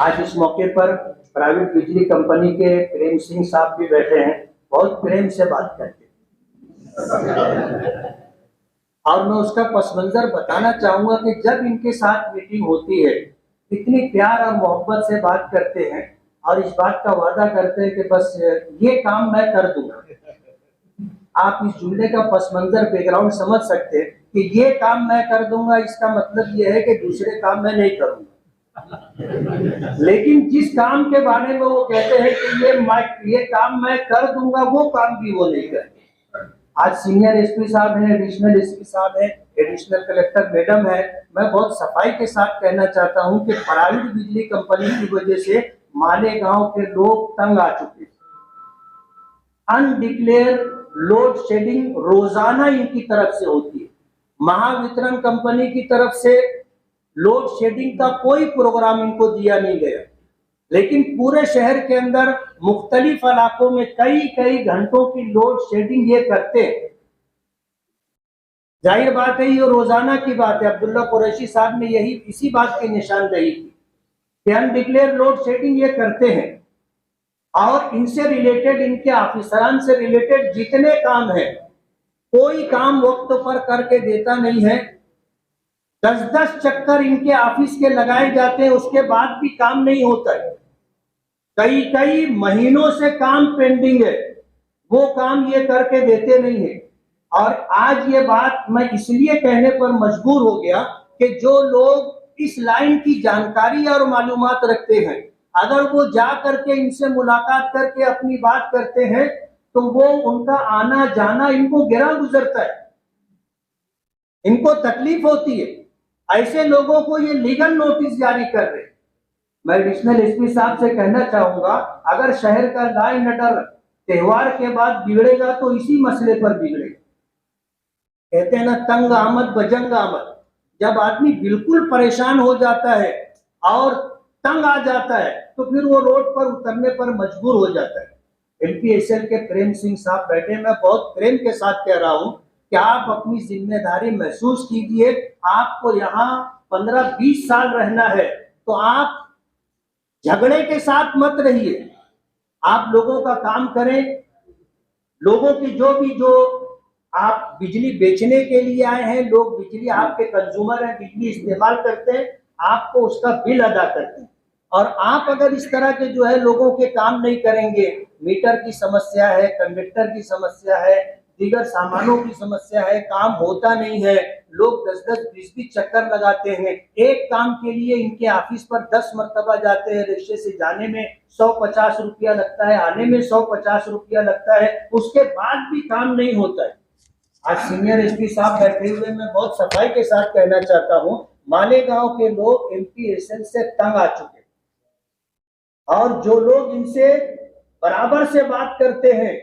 आज इस मौके पर प्राइवेट बिजली कंपनी के प्रेम सिंह साहब भी बैठे हैं, बहुत प्रेम से बात करते हैं और मैं उसका पस मंजर बताना चाहूंगा कि जब इनके साथ मीटिंग होती है इतनी प्यार और मोहब्बत से बात करते हैं और इस बात का वादा करते हैं कि बस ये काम मैं कर दूंगा। आप इस जुमले का पस मंजर बैकग्राउंड समझ सकते हैं कि ये काम मैं कर दूंगा, इसका मतलब ये है कि दूसरे काम मैं नहीं करूंगा। लेकिन जिस काम के बारे में वो कहते हैं कि ये काम मैं कर दूंगा, वो काम भी वो नहीं करते। आज सीनियर एसपी साहब हैं, एडिशनल एसपी साहब हैं, एडिशनल कलेक्टर मैडम है। मैं बहुत सफाई के साथ कहना चाहता हूं कि प्राइवेट बिजली कंपनी की वजह से मालेगांव के लोग तंग आ चुके हैं। अनडिक्लेयर लोड शेडिंग रोजाना इनकी तरफ से होती है। महावितरण कंपनी की तरफ से लोड शेडिंग का कोई प्रोग्राम इनको दिया नहीं गया, लेकिन पूरे शहर के अंदर मुख्तलिफ इलाकों में कई कई घंटों की लोड शेडिंग ये करते हैं। जाहिर बात है, ये रोजाना की बात है। अब्दुल्ला कुरैशी साहब ने यही इसी बात की निशानदेही की कि अनडिक्लेयर लोड शेडिंग ये करते हैं और इनसे रिलेटेड, इनके ऑफिसरान से रिलेटेड जितने काम है, कोई काम वक्त पर करके देता नहीं है। 10-10 चक्कर इनके ऑफिस के लगाए जाते हैं, उसके बाद भी काम नहीं होता है। कई कई महीनों से काम पेंडिंग है, वो काम ये करके देते नहीं है। और आज ये बात मैं इसलिए कहने पर मजबूर हो गया कि जो लोग इस लाइन की जानकारी और मालूमात रखते हैं, अगर वो जा करके इनसे मुलाकात करके अपनी बात करते हैं तो वो उनका आना जाना इनको गिरा गुजरता है, इनको तकलीफ होती है। ऐसे लोगों को ये लीगल नोटिस जारी कर रहे हैं। मैं एडिशनल एसपी साहब से कहना चाहूंगा, अगर शहर का लॉ एंड ऑर्डर त्योहार के बाद बिगड़ेगा तो इसी मसले पर बिगड़ेगा। कहते हैं ना, तंग आमद बजंग आमद। जब आदमी बिल्कुल परेशान हो जाता है और तंग आ जाता है तो फिर वो रोड पर उतरने पर मजबूर हो जाता है। एमपीएसएल के प्रेम सिंह साहब बैठे, मैं बहुत प्रेम के साथ कह रहा हूं कि आप अपनी जिम्मेदारी महसूस कीजिए। आपको यहाँ 15-20 साल रहना है तो आप झगड़े के साथ मत रहिए, आप लोगों का काम करें। लोगों की जो आप बिजली बेचने के लिए आए हैं, लोग बिजली आपके कंज्यूमर हैं, बिजली इस्तेमाल करते हैं, आपको उसका बिल अदा करते हैं। और आप अगर इस तरह के जो है लोगों के काम नहीं करेंगे, मीटर की समस्या है, कंडक्टर की समस्या है, दीगर सामानों की समस्या है, काम होता नहीं है, लोग 10-10, 20-20 चक्कर लगाते हैं। एक काम के लिए इनके ऑफिस पर 10 मरतबा जाते हैं। रिक्शे से जाने में 150 रुपया लगता है, आने में 150 रुपया लगता है, उसके बाद भी काम नहीं होता है। आज सीनियर एसपी साहब बैठे हुए, मैं बहुत सफाई के साथ कहना चाहता हूं, मालेगांव के लोग एमपीएसएल से तंग आ चुके हैं और जो लोग इनसे बराबर से बात करते हैं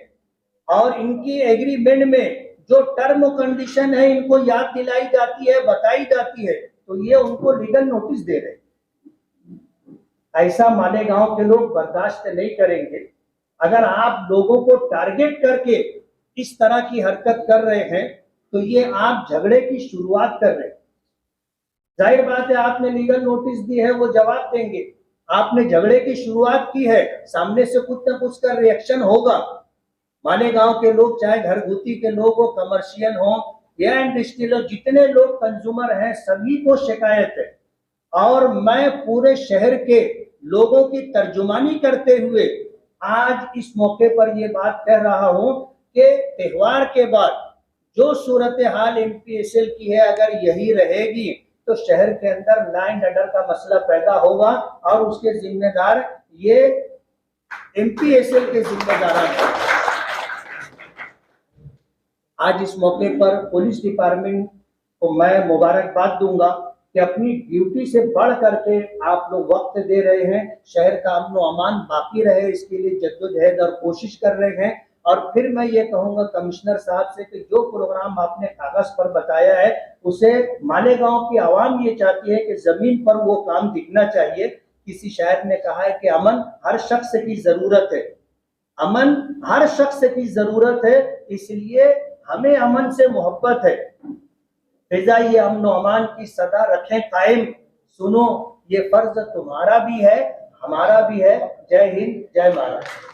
और इनकी एग्रीमेंट में जो टर्म कंडीशन है इनको याद दिलाई जाती है, बताई जाती है, तो ये उनको लीगल नोटिस दे रहे हैं। ऐसा मालेगांव के लोग बर्दाश्त नहीं करेंगे। अगर आप लोगों को टारगेट करके इस तरह की हरकत कर रहे हैं तो ये आप झगड़े की शुरुआत कर रहे हैं। जाहिर बात है, आपने लीगल नोटिस दी है, वो जवाब देंगे। आपने झगड़े की शुरुआत की है, सामने से कुछ ना कुछ का रिएक्शन होगा। मालेगांव के लोग, चाहे घरगुती के लोग हो, कमर्शियल हो या इंडस्ट्रियल, जितने लोग कंज्यूमर हैं, सभी को शिकायत है। और मैं पूरे शहर के लोगों की तर्जुमानी करते हुए आज इस मौके पर यह बात कह रहा हूं कि त्योहार के बाद जो सूरत हाल एमपीएसएल की है, अगर यही रहेगी तो शहर के अंदर लॉ एंड ऑर्डर का मसला पैदा होगा और उसके जिम्मेदार ये एमपीएसएल के जिम्मेदार हैं। आज इस मौके पर पुलिस डिपार्टमेंट को मैं मुबारकबाद दूंगा कि अपनी ड्यूटी से बढ़ करके आप लोग वक्त दे रहे हैं। शहर का अमन व अमान बाकी रहे, इसके लिए जद्दोजहद और कोशिश कर रहे हैं। और फिर मैं ये कहूंगा कमिश्नर साहब से कि जो प्रोग्राम आपने कागज पर बताया है उसे मालेगांव की आवाम ये चाहती है कि जमीन पर वो काम दिखना चाहिए। किसी शायर ने कहा है कि अमन हर शख्स की जरूरत है, अमन हर शख्स की जरूरत है, इसलिए हमें अमन से मोहब्बत है। फिजाई अमन अमान की सदा रखें कायम, सुनो ये फर्ज तुम्हारा भी है, हमारा भी है। जय हिंद, जय महाराष्ट्र।